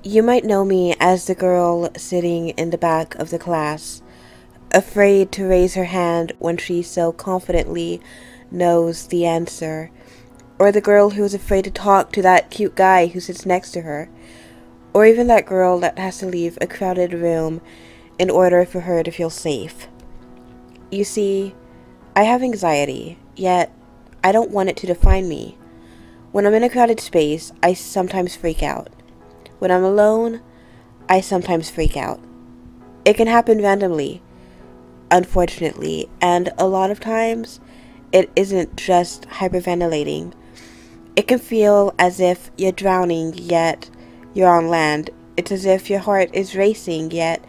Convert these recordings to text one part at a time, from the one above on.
You might know me as the girl sitting in the back of the class, afraid to raise her hand when she so confidently knows the answer, or the girl who is afraid to talk to that cute guy who sits next to her, or even that girl that has to leave a crowded room in order for her to feel safe. You see, I have anxiety, yet I don't want it to define me. When I'm in a crowded space, I sometimes freak out. When I'm alone, I sometimes freak out. It can happen randomly, unfortunately, and a lot of times, it isn't just hyperventilating. It can feel as if you're drowning, yet you're on land. It's as if your heart is racing, yet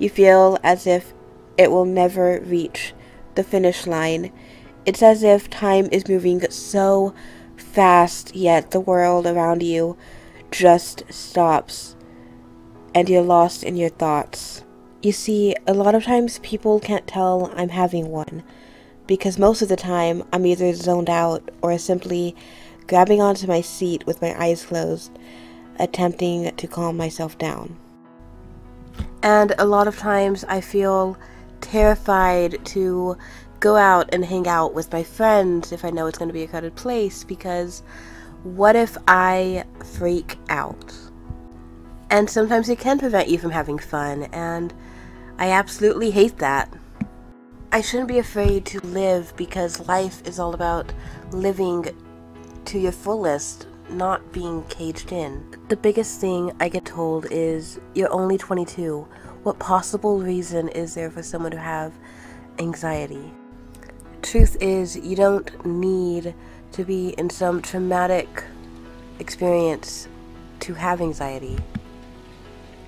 you feel as if it will never reach the finish line. It's as if time is moving so fast, yet the world around you just stops, and you're lost in your thoughts. You see, a lot of times people can't tell I'm having one, because most of the time I'm either zoned out or simply grabbing onto my seat with my eyes closed, attempting to calm myself down. And a lot of times I feel terrified to go out and hang out with my friends if I know it's going to be a crowded place, because what if I freak out? And sometimes it can prevent you from having fun, and I absolutely hate that. I shouldn't be afraid to live, because life is all about living to your fullest, not being caged in. The biggest thing I get told is, you're only 22. What possible reason is there for someone to have anxiety? Truth is, you don't need to be in some traumatic experience to have anxiety.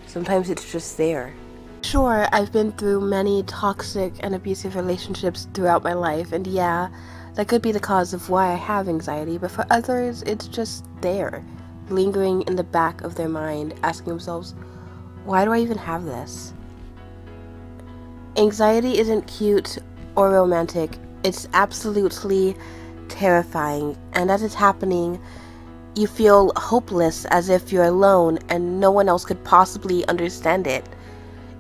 Sometimes it's just there. Sure, I've been through many toxic and abusive relationships throughout my life, and yeah, that could be the cause of why I have anxiety, but for others, it's just there, lingering in the back of their mind, asking themselves, why do I even have this? Anxiety isn't cute or romantic. It's absolutely terrifying, and as it's happening, you feel hopeless, as if you're alone and no one else could possibly understand it.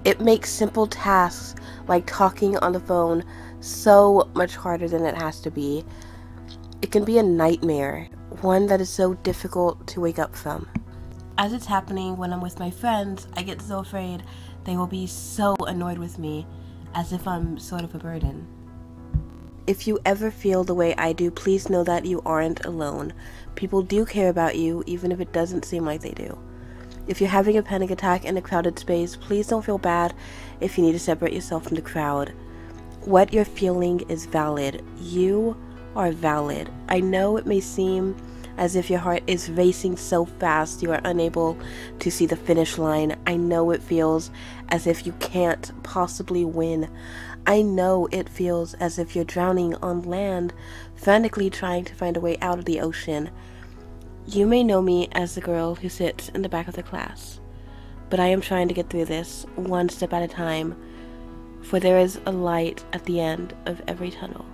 It makes simple tasks like talking on the phone so much harder than it has to be. It can be a nightmare, one that is so difficult to wake up from. As it's happening when I'm with my friends, I get so afraid they will be so annoyed with me, as if I'm sort of a burden. If you ever feel the way I do, please know that you aren't alone. People do care about you, even if it doesn't seem like they do. If you're having a panic attack in a crowded space, please don't feel bad if you need to separate yourself from the crowd. What you're feeling is valid. You are valid. I know it may seem as if your heart is racing so fast you are unable to see the finish line. I know it feels as if you can't possibly win. I know it feels as if you're drowning on land, frantically trying to find a way out of the ocean. You may know me as the girl who sits in the back of the class, but I am trying to get through this one step at a time, for there is a light at the end of every tunnel.